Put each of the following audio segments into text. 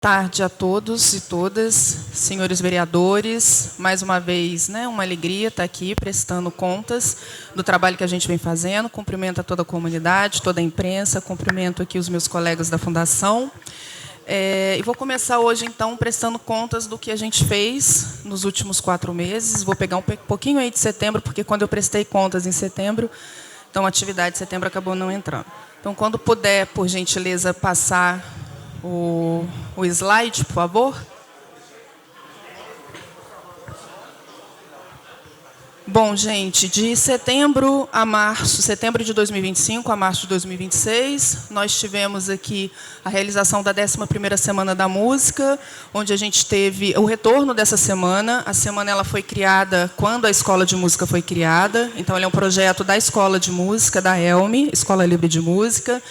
Tarde a todos e todas, senhores vereadores, mais uma vez, uma alegria estar aqui prestando contas do trabalho que a gente vem fazendo. Cumprimento a toda a comunidade, toda a imprensa, cumprimento aqui os meus colegas da Fundação. E vou começar hoje, então, prestando contas do que a gente fez nos últimos 4 meses. Vou pegar um pouquinho aí de setembro, porque quando eu prestei contas em setembro, então a atividade de setembro acabou não entrando. Então, quando puder, por gentileza, passar o slide, por favor. Bom, gente, de setembro de 2025 a março de 2026, nós tivemos aqui a realização da 11ª Semana da Música, onde a gente teve o retorno dessa semana. A semana ela foi criada quando a Escola de Música foi criada, então ele é um projeto da Escola de Música, da ELME, Escola Livre de Música.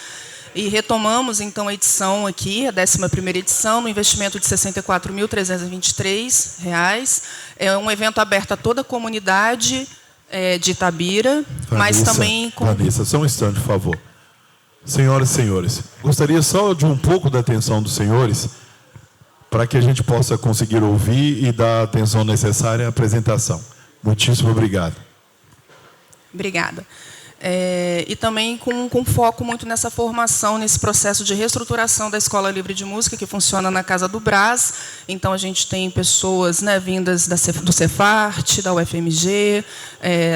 E retomamos, então, a edição aqui, a 11ª edição, no investimento de R$ 64.323. É um evento aberto a toda a comunidade de Itabira, mas também... Vanessa, só um instante, por favor. Senhoras e senhores, gostaria só de um pouco da atenção dos senhores, para que a gente possa conseguir ouvir e dar a atenção necessária à apresentação. Muitíssimo obrigado. Obrigada. E também com foco muito nessa formação, nesse processo de reestruturação da Escola Livre de Música, que funciona na Casa do Brás. Então, a gente tem pessoas vindas do Cefart, da UFMG,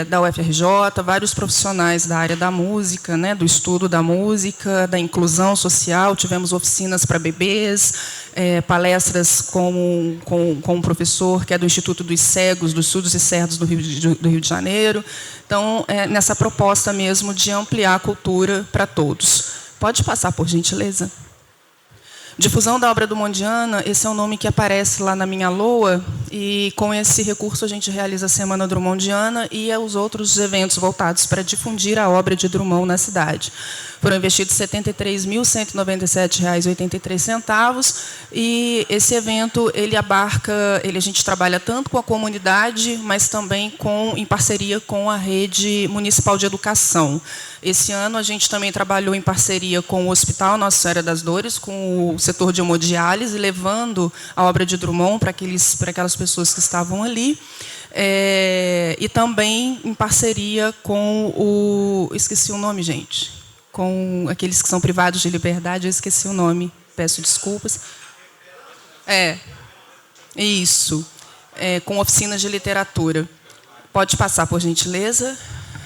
da UFRJ, vários profissionais da área da música, do estudo da música, da inclusão social. Tivemos oficinas para bebês, palestras com um professor que é do Instituto dos Cegos, dos Surdos e Cerdos do Rio de Janeiro. Então, nessa proposta mesmo de ampliar a cultura para todos. Pode passar, por gentileza? Difusão da obra drumondiana, esse é o nome que aparece lá na minha LOA, e com esse recurso a gente realiza a Semana Drumondiana e os outros eventos voltados para difundir a obra de Drummond na cidade. Foram investidos R$ 73.197,83, e esse evento a gente trabalha tanto com a comunidade, mas também em parceria com a rede municipal de educação. Esse ano a gente também trabalhou em parceria com o Hospital Nossa Senhora das Dores, com o setor de hemodiálise, levando a obra de Drummond para aquelas pessoas que estavam ali. E também em parceria com esqueci o nome, gente. Com aqueles que são privados de liberdade, eu esqueci o nome, peço desculpas. Isso. Com oficinas de literatura. Pode passar, por gentileza.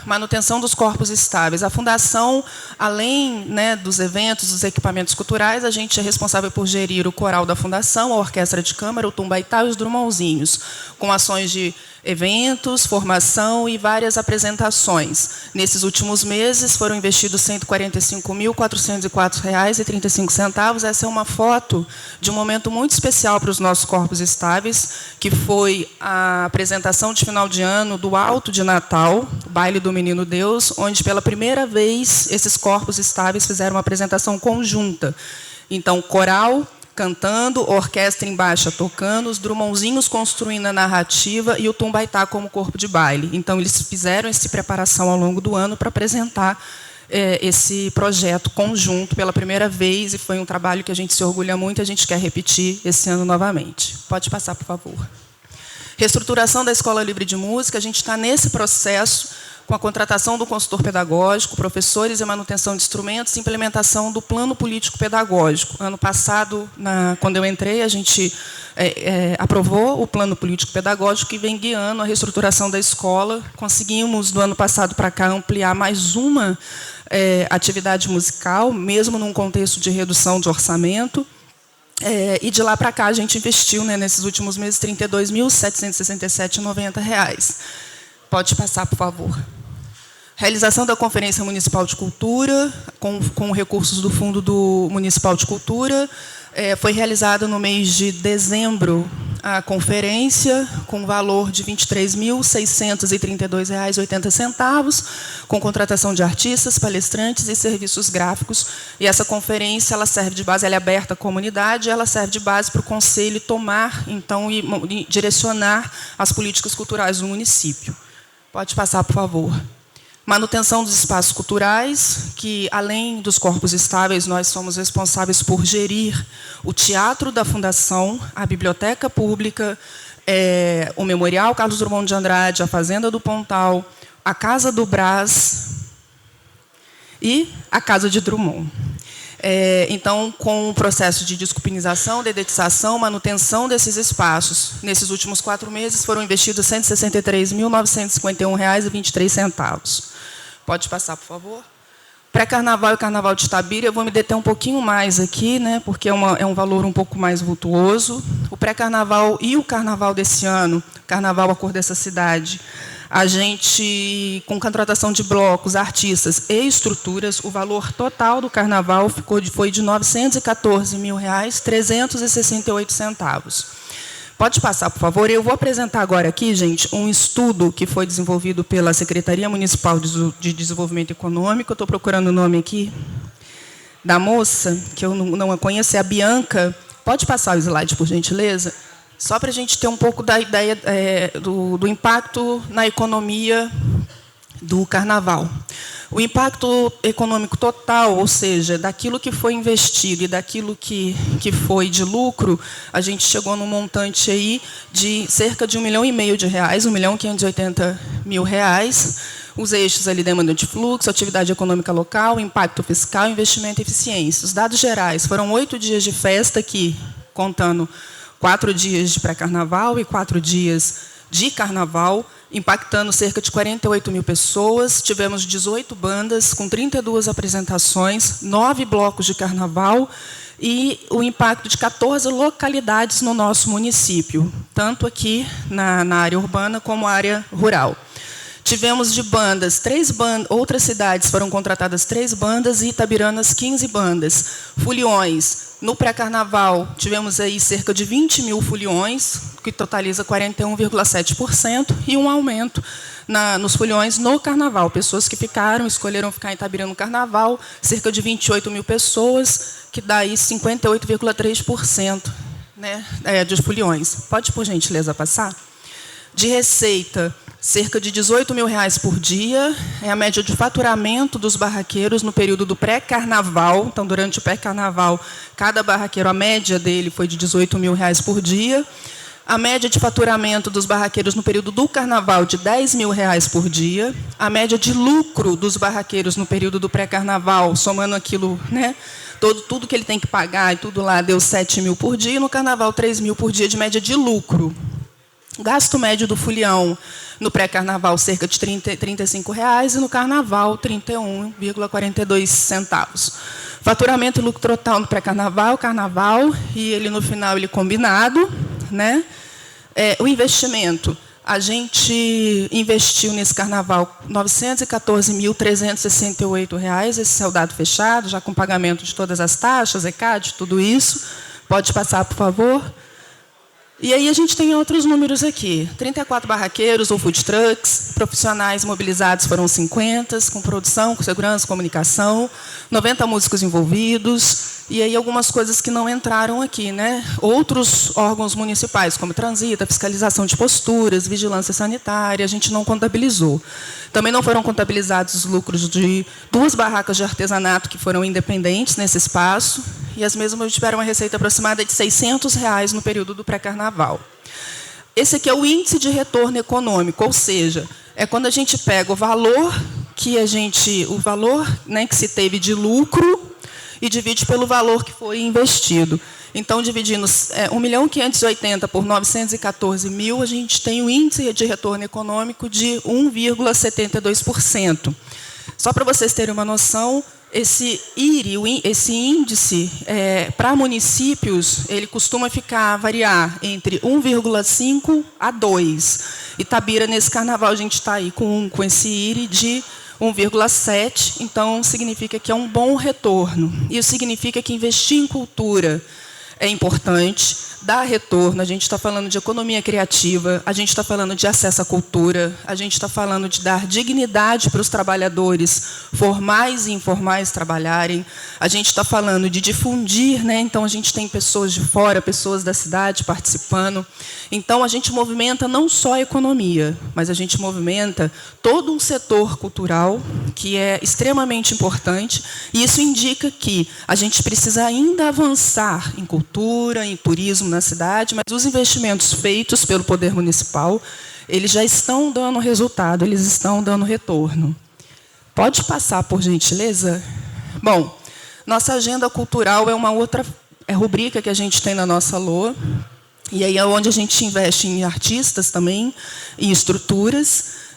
Manutenção dos corpos estáveis. A Fundação, além dos eventos, dos equipamentos culturais, a gente é responsável por gerir o coral da Fundação, a orquestra de câmara, o Tumbaitá e os Drummondzinhos, com ações de eventos, formação e várias apresentações. Nesses últimos meses foram investidos R$ 145.404,35. Essa é uma foto de um momento muito especial para os nossos corpos estáveis, que foi a apresentação de final de ano do Alto de Natal, Baile do Menino Deus, onde pela primeira vez esses corpos estáveis fizeram uma apresentação conjunta. Então, coral cantando, orquestra embaixo tocando, os Drummondzinhos construindo a narrativa e o Tumbaitá como corpo de baile. Então, eles fizeram essa preparação ao longo do ano para apresentar esse projeto conjunto pela primeira vez, e foi um trabalho que a gente se orgulha muito e a gente quer repetir esse ano novamente. Pode passar, por favor. Reestruturação da Escola Livre de Música, a gente está nesse processo com a contratação do consultor pedagógico, professores e manutenção de instrumentos, e implementação do plano político-pedagógico. Ano passado, quando eu entrei, a gente aprovou o plano político-pedagógico que vem guiando a reestruturação da escola. Conseguimos, do ano passado para cá, ampliar mais uma atividade musical, mesmo num contexto de redução de orçamento. E de lá para cá, a gente investiu, nesses últimos meses, R$ 32.767,90. Pode passar, por favor. Realização da Conferência Municipal de Cultura, com recursos do Fundo Municipal de Cultura. Foi realizada no mês de dezembro a conferência, com valor de R$ 23.632,80, com contratação de artistas, palestrantes e serviços gráficos. E essa conferência ela serve de base, ela é aberta à comunidade, ela serve de base para o Conselho tomar, então, e direcionar as políticas culturais do município. Pode passar, por favor. Manutenção dos espaços culturais, que, além dos corpos estáveis, nós somos responsáveis por gerir o Teatro da Fundação, a Biblioteca Pública, o Memorial Carlos Drummond de Andrade, a Fazenda do Pontal, a Casa do Brás e a Casa de Drummond. Então, com o processo de desculpinização, dedetização, manutenção desses espaços, nesses últimos 4 meses foram investidos R$ 163.951,23. Pode passar, por favor. Pré-carnaval e carnaval de Itabira, eu vou me deter um pouquinho mais aqui, né, porque é um valor um pouco mais vultuoso. O pré-carnaval e o carnaval desse ano, carnaval A Cor dessa Cidade, a gente, com contratação de blocos, artistas e estruturas, o valor total do carnaval foi de R$ 914.368. Pode passar, por favor. Eu vou apresentar agora aqui, gente, um estudo que foi desenvolvido pela Secretaria Municipal de Desenvolvimento Econômico. Eu estou procurando o nome aqui da moça, que eu não a conheço, é a Bianca. Pode passar o slide, por gentileza? Só para a gente ter um pouco da ideia do impacto na economia do carnaval. O impacto econômico total, ou seja, daquilo que foi investido e daquilo que foi de lucro, a gente chegou num montante aí de cerca de R$ 1,5 milhão, R$ 1.580.000. Os eixos ali, demanda de fluxo, atividade econômica local, impacto fiscal, investimento e eficiência. Os dados gerais foram 8 dias de festa aqui, contando 4 dias de pré-carnaval e 4 dias de carnaval, impactando cerca de 48 mil pessoas. Tivemos 18 bandas com 32 apresentações, 9 blocos de carnaval e o impacto de 14 localidades no nosso município, tanto aqui na área urbana como área rural. Tivemos de bandas, 3 bandas, outras cidades foram contratadas 3 bandas e itabiranas 15 bandas. Foliões, no pré-carnaval, tivemos aí cerca de 20 mil foliões, que totaliza 41,7%, e um aumento nos foliões no carnaval. Pessoas que escolheram ficar em Itabira no carnaval, cerca de 28 mil pessoas, que dá aí 58,3%, né, dos foliões. Pode, por gentileza, passar? De receita, cerca de R$ 18 mil por dia, é a média de faturamento dos barraqueiros no período do pré-carnaval. Então, durante o pré-carnaval, cada barraqueiro, a média dele foi de R$ 18 mil por dia. A média de faturamento dos barraqueiros no período do carnaval, de R$ 10 mil por dia. A média de lucro dos barraqueiros no período do pré-carnaval, somando aquilo, né, tudo que ele tem que pagar e tudo lá, deu R$ 7 mil por dia. E no carnaval, R$ 3 mil por dia de média de lucro. Gasto médio do folião no pré-carnaval, cerca de R$ 35, e no carnaval, R$ 31,42. Faturamento e lucro total no pré-carnaval, carnaval, e ele no final ele combinado, né? O investimento, a gente investiu nesse carnaval R$ 914.368, esse é o dado fechado, já com pagamento de todas as taxas, ECAD, tudo isso. Pode passar, por favor. E aí a gente tem outros números aqui. 34 barraqueiros ou food trucks, profissionais mobilizados foram 50, com produção, com segurança, comunicação, 90 músicos envolvidos, e aí algumas coisas que não entraram aqui, né? Outros órgãos municipais, como Transita, fiscalização de posturas, vigilância sanitária, a gente não contabilizou. Também não foram contabilizados os lucros de 2 barracas de artesanato que foram independentes nesse espaço, e as mesmas tiveram uma receita aproximada de R$ 600 no período do pré-carnaval. Esse aqui é o índice de retorno econômico, ou seja, é quando a gente pega o valor né, que se teve de lucro e divide pelo valor que foi investido. Então, dividindo 1.580.000 por 914 mil, a gente tem um índice de retorno econômico de 1,72%. Só para vocês terem uma noção, esse índice, para municípios, ele costuma variar entre 1,5 a 2. Itabira, nesse carnaval, a gente está aí com esse IRI de 1,7, então significa que é um bom retorno. Isso significa que investir em cultura é importante. dar retorno, a gente está falando de economia criativa, a gente está falando de acesso à cultura, a gente está falando de dar dignidade para os trabalhadores formais e informais trabalharem, a gente está falando de difundir, né? Então a gente tem pessoas de fora, pessoas da cidade participando. Então a gente movimenta não só a economia, mas a gente movimenta todo um setor cultural que é extremamente importante, e isso indica que a gente precisa ainda avançar em cultura, em turismo na cidade, mas os investimentos feitos pelo Poder Municipal, eles já estão dando resultado, eles estão dando retorno. Pode passar, por gentileza? Bom, nossa agenda cultural é uma outra rubrica que a gente tem na nossa LOA, e aí é onde a gente investe em artistas também, em estruturas.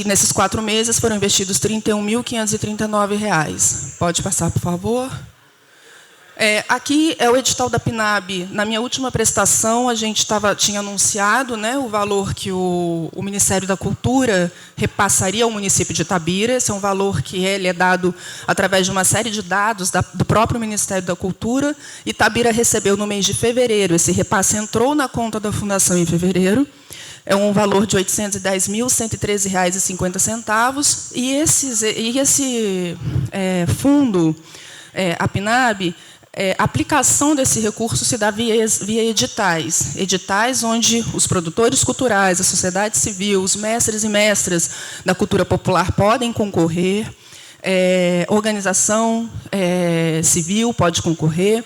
Nesses 4 meses foram investidos R$ 31.539. Pode passar, por favor? Aqui é o edital da PNAB. Na minha última prestação, a gente tinha anunciado, né, o valor que o Ministério da Cultura repassaria ao município de Itabira. Esse é um valor que ele é dado através de uma série de dados do próprio Ministério da Cultura. Itabira recebeu no mês de fevereiro. Esse repasse entrou na conta da Fundação em fevereiro. É um valor de R$ 810.113,50. E esse fundo, a PNAB, a aplicação desse recurso se dá via editais. Editais onde os produtores culturais, a sociedade civil, os mestres e mestras da cultura popular podem concorrer, organização civil pode concorrer.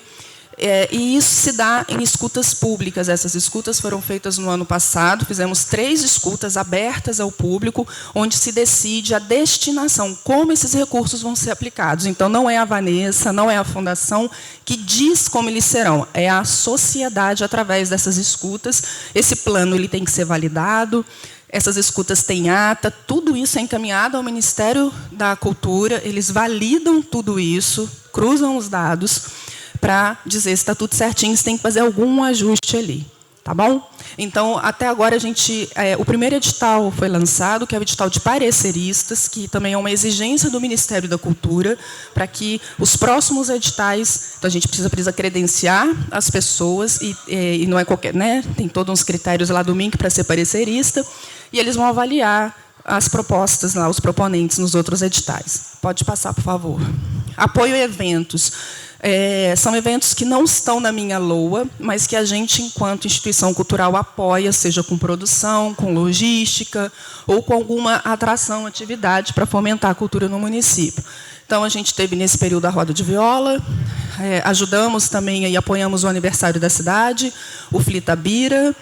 E isso se dá em escutas públicas. Essas escutas foram feitas no ano passado. Fizemos 3 escutas abertas ao público, onde se decide a destinação, como esses recursos vão ser aplicados. Então, não é a Vanessa, não é a Fundação que diz como eles serão. É a sociedade, através dessas escutas. Esse plano ele tem que ser validado. Essas escutas têm ata. Tudo isso é encaminhado ao Ministério da Cultura. Eles validam tudo isso, cruzam os dados, para dizer se está tudo certinho, se tem que fazer algum ajuste ali. Tá bom? Então, até agora, o primeiro edital foi lançado, que é o edital de pareceristas, que também é uma exigência do Ministério da Cultura, para que os próximos editais, então a gente precisa credenciar as pessoas, e não é qualquer, né? Tem todos uns critérios lá do MINC para ser parecerista, e eles vão avaliar as propostas, lá, os proponentes nos outros editais. Pode passar, por favor. Apoio a eventos. São eventos que não estão na minha LOA, mas que a gente, enquanto instituição cultural, apoia, seja com produção, com logística, ou com alguma atração, atividade para fomentar a cultura no município. Então, a gente teve, nesse período, a roda de viola, ajudamos também e apoiamos o aniversário da cidade, o Flitabira,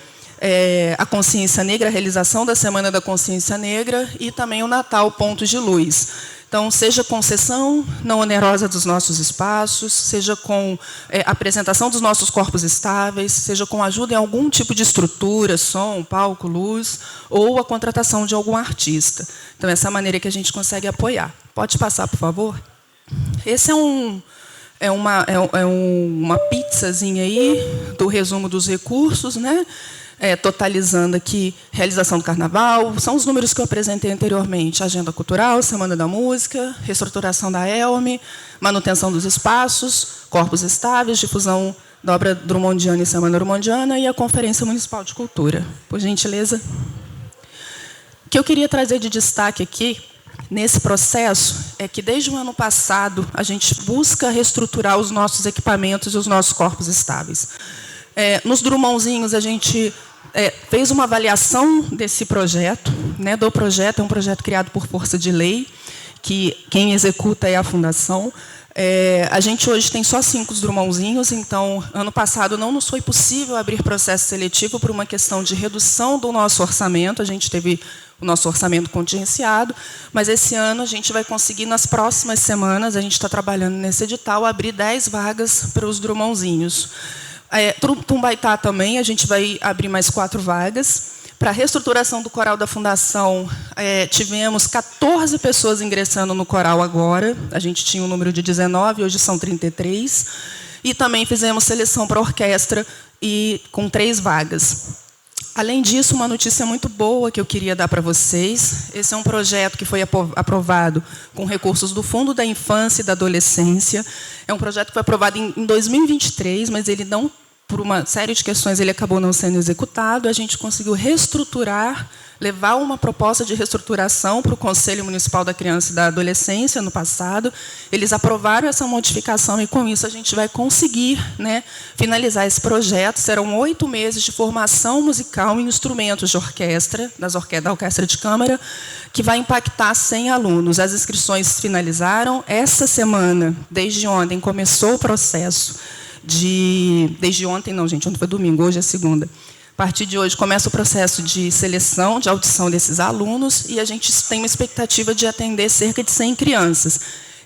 a Consciência Negra, a realização da Semana da Consciência Negra, e também o Natal Pontos de Luz. Então, seja com cessão não onerosa dos nossos espaços, seja com apresentação dos nossos corpos estáveis, seja com ajuda em algum tipo de estrutura, som, palco, luz, ou a contratação de algum artista. Então, essa é a maneira que a gente consegue apoiar. Pode passar, por favor? Esse é uma pizzazinha aí do resumo dos recursos, né? Totalizando aqui realização do carnaval, são os números que eu apresentei anteriormente: agenda cultural, Semana da Música, reestruturação da ELME, manutenção dos espaços, corpos estáveis, difusão da obra drummondiana e Semana Drummondiana, e a Conferência Municipal de Cultura. Por gentileza. O que eu queria trazer de destaque aqui, nesse processo, é que desde o ano passado a gente busca reestruturar os nossos equipamentos e os nossos corpos estáveis. Nos Drummondzinhos, a gente fez uma avaliação desse projeto, né, do projeto. É um projeto criado por força de lei, que quem executa é a Fundação. A gente hoje tem só 5 Drummondzinhos, então, ano passado não nos foi possível abrir processo seletivo por uma questão de redução do nosso orçamento. A gente teve o nosso orçamento contingenciado, mas esse ano a gente vai conseguir, nas próximas semanas, a gente está trabalhando nesse edital, abrir 10 vagas para os Drummondzinhos. Tumbaitá também, a gente vai abrir mais 4 vagas. Para a reestruturação do coral da Fundação, tivemos 14 pessoas ingressando no coral agora. A gente tinha um número de 19, hoje são 33. E também fizemos seleção para a orquestra, com 3 vagas. Além disso, uma notícia muito boa que eu queria dar para vocês. Esse é um projeto que foi aprovado com recursos do Fundo da Infância e da Adolescência. É um projeto que foi aprovado em 2023, mas ele não por uma série de questões, ele acabou não sendo executado. A gente conseguiu reestruturar, levar uma proposta de reestruturação para o Conselho Municipal da Criança e da Adolescência no passado. Eles aprovaram essa modificação e, com isso, a gente vai conseguir, né, finalizar esse projeto. Serão 8 meses de formação musical em instrumentos de orquestra, da Orquestra de Câmara, que vai impactar 100 alunos. As inscrições finalizaram. Essa semana, desde ontem, começou o processo de... Desde ontem, não, gente, ontem foi domingo, hoje é segunda. A partir de hoje começa o processo de seleção, de audição desses alunos, e a gente tem uma expectativa de atender cerca de 100 crianças.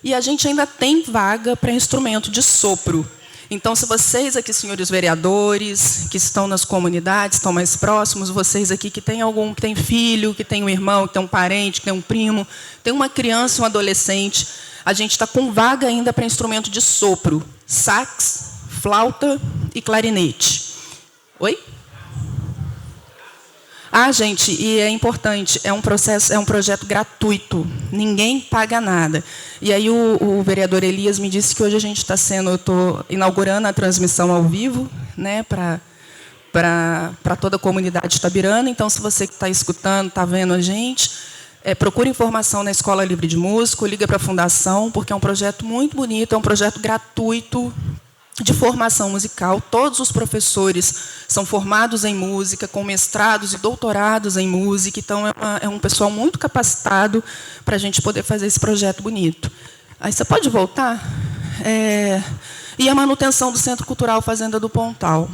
E a gente ainda tem vaga para instrumento de sopro. Então, se vocês aqui, senhores vereadores, que estão nas comunidades, estão mais próximos, vocês aqui que tem algum, que tem filho, que tem um irmão, que tem um parente, que tem um primo, tem uma criança, um adolescente, a gente está com vaga ainda para instrumento de sopro, sax, flauta e clarinete. Oi? Ah, gente, e é importante, é um projeto gratuito, ninguém paga nada. E aí o vereador Elias me disse que hoje eu estou inaugurando a transmissão ao vivo, né, para toda a comunidade itabirana. Então, se você que está escutando, está vendo a gente, procure informação na Escola Livre de Música, liga para a Fundação, porque é um projeto muito bonito, é um projeto gratuito, de formação musical. Todos os professores são formados em música, com mestrados e doutorados em música, então é um pessoal muito capacitado para a gente poder fazer esse projeto bonito. Aí você pode voltar? E a manutenção do Centro Cultural Fazenda do Pontal.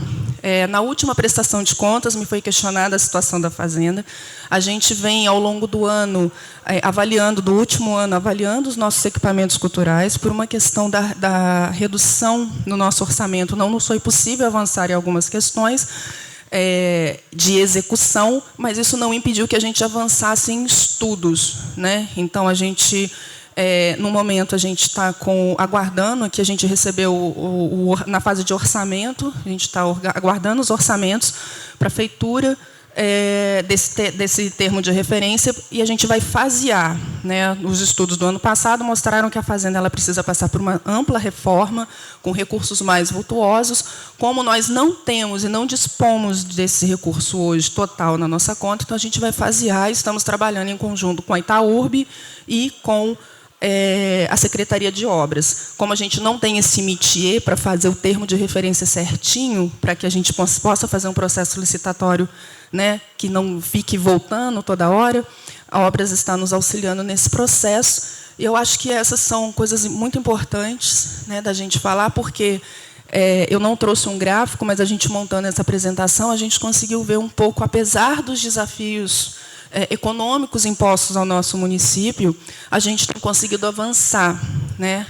Na última prestação de contas, me foi questionada a situação da Fazenda. A gente vem, ao longo do ano, do último ano, avaliando os nossos equipamentos culturais. Por uma questão da redução no nosso orçamento, não nos foi possível avançar em algumas questões de execução, mas isso não impediu que a gente avançasse em estudos, né? Então, a gente... no momento, a gente está aguardando, que a gente recebeu na fase de orçamento, a gente está aguardando os orçamentos para a feitura desse termo de referência, e a gente vai fasear, né? Os estudos do ano passado mostraram que a Fazenda ela precisa passar por uma ampla reforma, com recursos mais vultuosos. Como nós não temos e não dispomos desse recurso hoje total na nossa conta, então a gente vai fasear. Estamos trabalhando em conjunto com a Itaúrb e com a Secretaria de Obras. Como a gente não tem esse métier para fazer o termo de referência certinho, para que a gente possa fazer um processo licitatório, né, que não fique voltando toda hora, a Obras está nos auxiliando nesse processo. E eu acho que essas são coisas muito importantes, né, da gente falar, porque eu não trouxe um gráfico, mas a gente montando essa apresentação, a gente conseguiu ver um pouco, apesar dos desafios econômicos impostos ao nosso município, a gente tem conseguido avançar, né?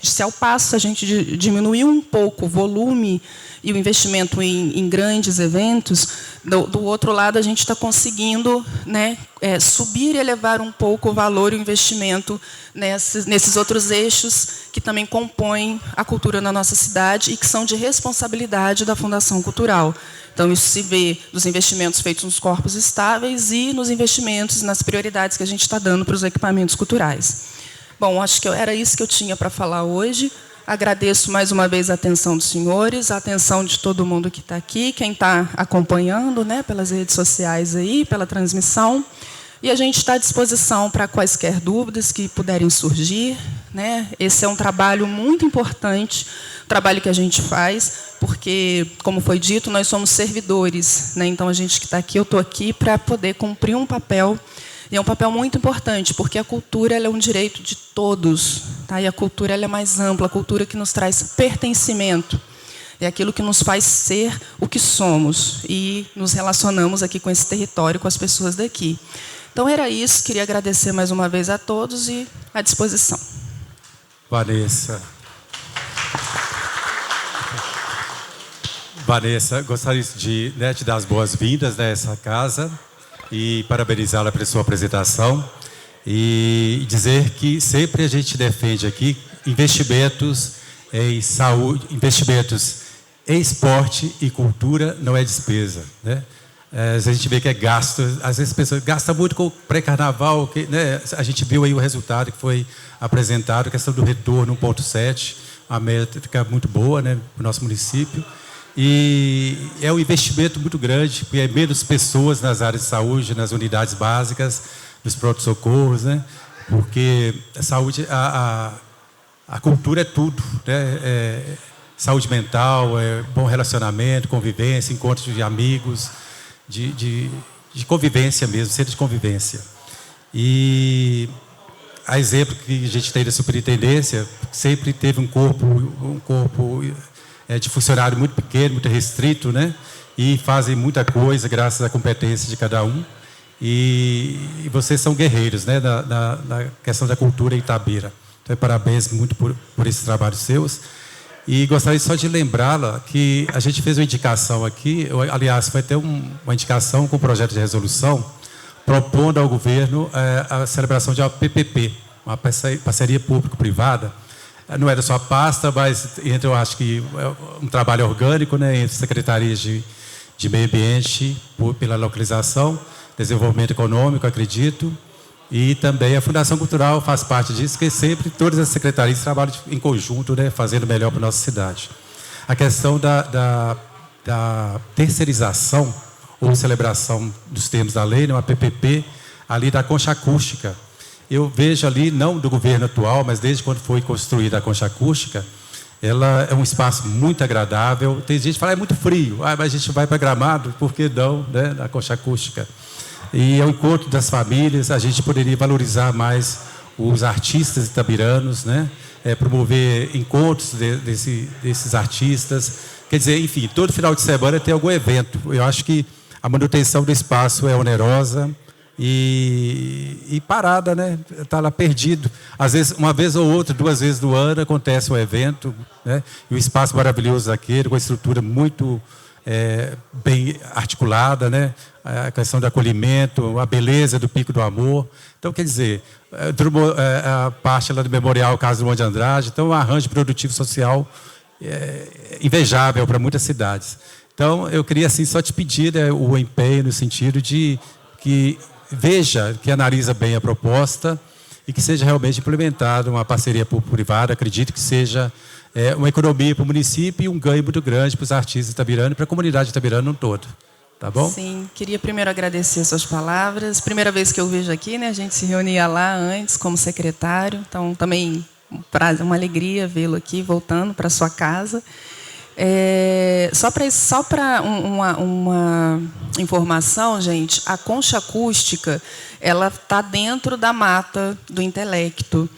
Se ao passo a gente diminuiu um pouco o volume e o investimento em grandes eventos, do outro lado a gente está conseguindo, né, subir e elevar um pouco o valor e o investimento nesses outros eixos que também compõem a cultura na nossa cidade e que são de responsabilidade da Fundação Cultural. Então, isso se vê nos investimentos feitos nos corpos estáveis e nos investimentos, nas prioridades que a gente está dando para os equipamentos culturais. Bom, acho que era isso que eu tinha para falar hoje. Agradeço mais uma vez a atenção dos senhores, a atenção de todo mundo que está aqui, quem está acompanhando, né, pelas redes sociais aí, pela transmissão. E a gente está à disposição para quaisquer dúvidas que puderem surgir, né? Esse é um trabalho muito importante, o trabalho que a gente faz, porque, como foi dito, nós somos servidores, né? Então, a gente que está aqui, eu estou aqui para poder cumprir um papel, e é um papel muito importante, porque a cultura ela é um direito de todos, tá? E a cultura ela é mais ampla, a cultura que nos traz pertencimento, é aquilo que nos faz ser o que somos, e nos relacionamos aqui com esse território, com as pessoas daqui. Então, era isso. Queria agradecer mais uma vez a todos e à disposição. Vanessa, gostaria de te dar as boas-vindas a essa casa e parabenizá-la pela sua apresentação e dizer que sempre a gente defende aqui investimentos em saúde, investimentos em esporte e cultura não é despesa, né? A gente vê que é gasto, às vezes as pessoas gastam muito com o pré-carnaval, né? A gente viu aí o resultado que foi apresentado, a questão do retorno 1,7, a métrica muito boa, né, para o nosso município. E é um investimento muito grande, porque é menos pessoas nas áreas de saúde, nas unidades básicas, nos pronto-socorros, né? Porque a saúde, a cultura é tudo, né? Saúde mental, bom relacionamento, convivência, encontros de amigos, de convivência mesmo, centro de convivência. E a exemplo que a gente tem da superintendência, sempre teve um corpo de funcionário muito pequeno, muito restrito, né? E fazem muita coisa graças à competência de cada um. E vocês são guerreiros, né? Na questão da cultura em Itabira. Então, parabéns muito por esses trabalhos seus. E gostaria só de lembrá-la que a gente fez uma indicação aqui, aliás, foi até uma indicação com um projeto de resolução, propondo ao governo a celebração de uma PPP, uma parceria público-privada. Não é da sua pasta, mas eu acho que é um trabalho orgânico, né, entre secretarias de meio ambiente, pela localização, desenvolvimento econômico, acredito, e também a Fundação Cultural faz parte disso, que sempre todas as secretarias trabalham em conjunto, né, fazendo melhor para a nossa cidade. A questão da terceirização ou celebração dos termos da lei, né, uma PPP, ali da concha acústica. Eu vejo ali, não do governo atual, mas desde quando foi construída a concha acústica, ela é um espaço muito agradável. Tem gente que fala, é muito frio, mas a gente vai para Gramado, por que não, né, na concha acústica? E é o encontro das famílias, a gente poderia valorizar mais os artistas itabiranos, né? Promover encontros desses artistas. Quer dizer, enfim, todo final de semana tem algum evento. Eu acho que a manutenção do espaço é onerosa e parada, né? Está lá perdido. Às vezes, uma vez ou outra, 2 vezes no ano, acontece um evento, né? E o espaço maravilhoso daquele, com a estrutura muito bem articulada, né? A questão do acolhimento, a beleza do Pico do Amor. Então, quer dizer, a parte lá do Memorial Casa do Monte de Andrade, então, um arranjo produtivo social invejável para muitas cidades. Então, eu queria assim, só te pedir, né, o empenho no sentido de que veja, que analisa bem a proposta e que seja realmente implementada uma parceria público-privada. Acredito que seja uma economia para o município e um ganho muito grande para os artistas itabiranos e para a comunidade itabirana no todo. Tá bom? Sim, queria primeiro agradecer suas palavras. Primeira vez que eu vejo aqui, né? A gente se reunia lá antes como secretário, então também uma alegria vê-lo aqui voltando para sua casa. Só para uma informação, gente, a concha acústica ela está dentro da Mata do Intelecto.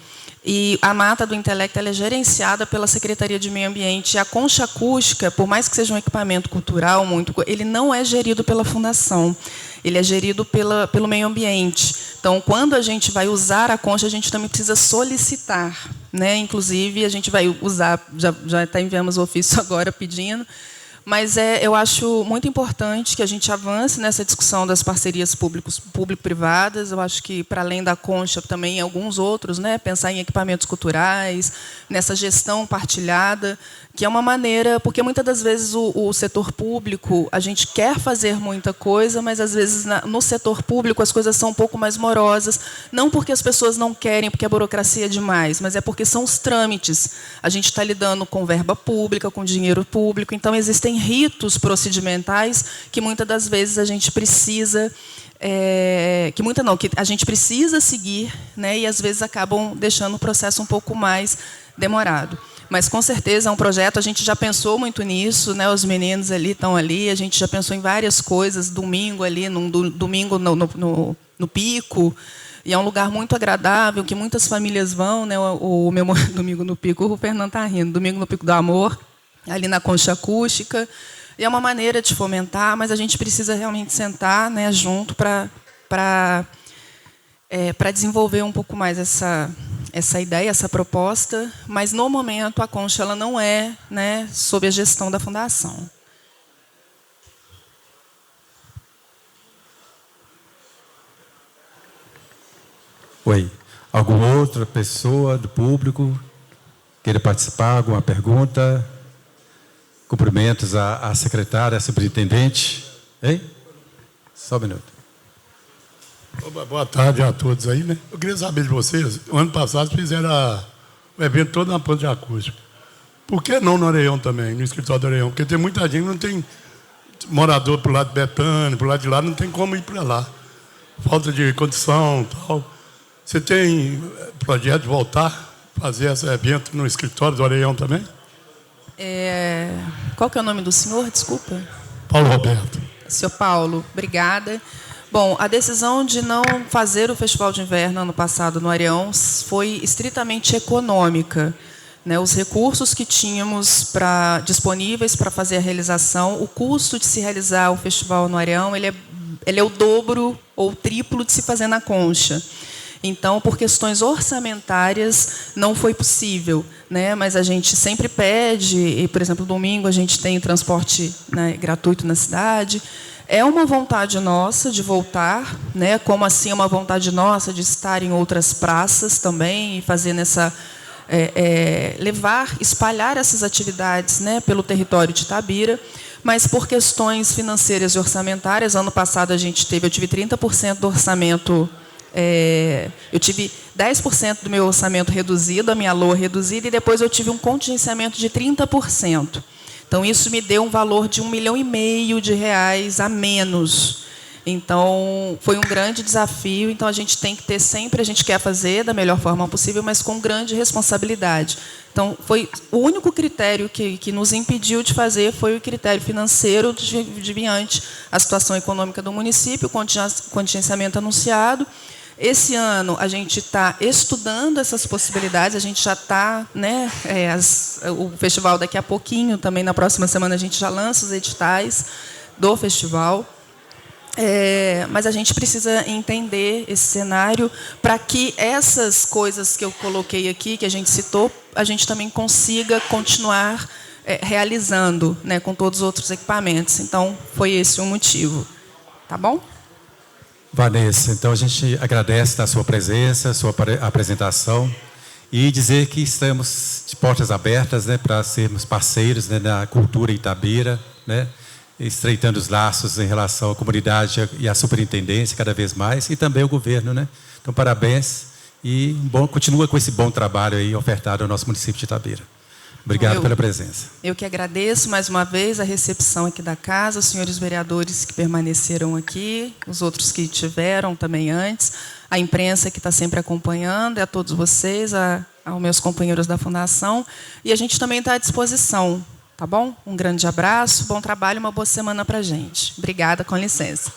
E a Mata do Intelecto ela é gerenciada pela Secretaria de Meio Ambiente. E a concha acústica, por mais que seja um equipamento cultural, ele não é gerido pela Fundação. Ele é gerido pelo meio ambiente. Então, quando a gente vai usar a concha, a gente também precisa solicitar, né? Inclusive, a gente vai usar, já até enviamos o ofício agora pedindo, mas eu acho muito importante que a gente avance nessa discussão das parcerias público-privadas. Eu acho que, para além da concha, também alguns outros, né? Pensar em equipamentos culturais, nessa gestão partilhada, que é uma maneira, porque muitas das vezes o setor público, a gente quer fazer muita coisa, mas às vezes no setor público as coisas são um pouco mais morosas, não porque as pessoas não querem, porque a burocracia é demais, mas é porque são os trâmites. A gente está lidando com verba pública, com dinheiro público, então existem ritos procedimentais que muitas das vezes a gente precisa, que a gente precisa seguir, né, e às vezes acabam deixando o processo um pouco mais demorado. Mas, com certeza, é um projeto, a gente já pensou muito nisso, né? Os meninos ali estão ali, a gente já pensou em várias coisas, domingo ali, domingo no Pico, e é um lugar muito agradável, que muitas famílias vão, né? O meu domingo no Pico, o Fernando está rindo, domingo no Pico do Amor, ali na concha acústica, e é uma maneira de fomentar, mas a gente precisa realmente sentar, né, junto para desenvolver um pouco mais essa ideia, essa proposta, mas no momento a concha ela não é, né, sob a gestão da Fundação. Oi. Alguma outra pessoa do público queira participar? Alguma pergunta? Cumprimentos à secretária, à superintendente. Hein? Só um minuto. Boa tarde a todos aí, né? Eu queria saber de vocês, o ano passado fizeram o evento todo na ponte de acústica. Por que não no Areião também, no escritório do Areião? Porque tem muita gente que não tem morador pro lado de Betânia, pro lado de lá, não tem como ir para lá. Falta de condição e tal. Você tem projeto de voltar, fazer esse evento no escritório do Areião também? Qual que é o nome do senhor? Desculpa. Paulo Roberto. Senhor Paulo, obrigada. Bom, a decisão de não fazer o Festival de Inverno ano passado no Areião foi estritamente econômica. Né? Os recursos que tínhamos disponíveis para fazer a realização, o custo de se realizar o festival no Areião, ele é o dobro ou o triplo de se fazer na Concha. Então, por questões orçamentárias, não foi possível, né? Mas a gente sempre pede, e, por exemplo, domingo a gente tem transporte, né, gratuito na cidade. É uma vontade nossa de voltar, né? Como assim é uma vontade nossa de estar em outras praças também e fazer espalhar essas atividades, né, pelo território de Itabira. Mas por questões financeiras e orçamentárias, ano passado eu tive 30% do orçamento. Eu tive 10% do meu orçamento reduzido, a minha LOA reduzida, e depois eu tive um contingenciamento de 30%. Então, isso me deu um valor de R$1,5 milhão a menos. Então, foi um grande desafio. Então, a gente tem que ter sempre, a gente quer fazer da melhor forma possível, mas com grande responsabilidade. Então, foi o único critério que nos impediu de fazer foi o critério financeiro, diante a situação econômica do município, o contingenciamento anunciado. Esse ano, a gente está estudando essas possibilidades, a gente já está, né, o festival daqui a pouquinho, também na próxima semana, a gente já lança os editais do festival. Mas a gente precisa entender esse cenário para que essas coisas que eu coloquei aqui, que a gente citou, a gente também consiga continuar realizando, né, com todos os outros equipamentos. Então, foi esse o motivo. Tá bom? Vanessa, então a gente agradece a sua presença, a sua apresentação e dizer que estamos de portas abertas, né, para sermos parceiros, né, na cultura Itabira, né, estreitando os laços em relação à comunidade e à superintendência cada vez mais, e também ao governo, né? Então, parabéns e continua com esse bom trabalho aí ofertado ao nosso município de Itabira. Obrigado pela presença. Eu que agradeço mais uma vez a recepção aqui da casa, os senhores vereadores que permaneceram aqui, os outros que tiveram também antes, a imprensa que está sempre acompanhando, e a todos vocês, aos meus companheiros da Fundação, e a gente também está à disposição. Tá bom? Um grande abraço, bom trabalho, uma boa semana para a gente. Obrigada, com licença.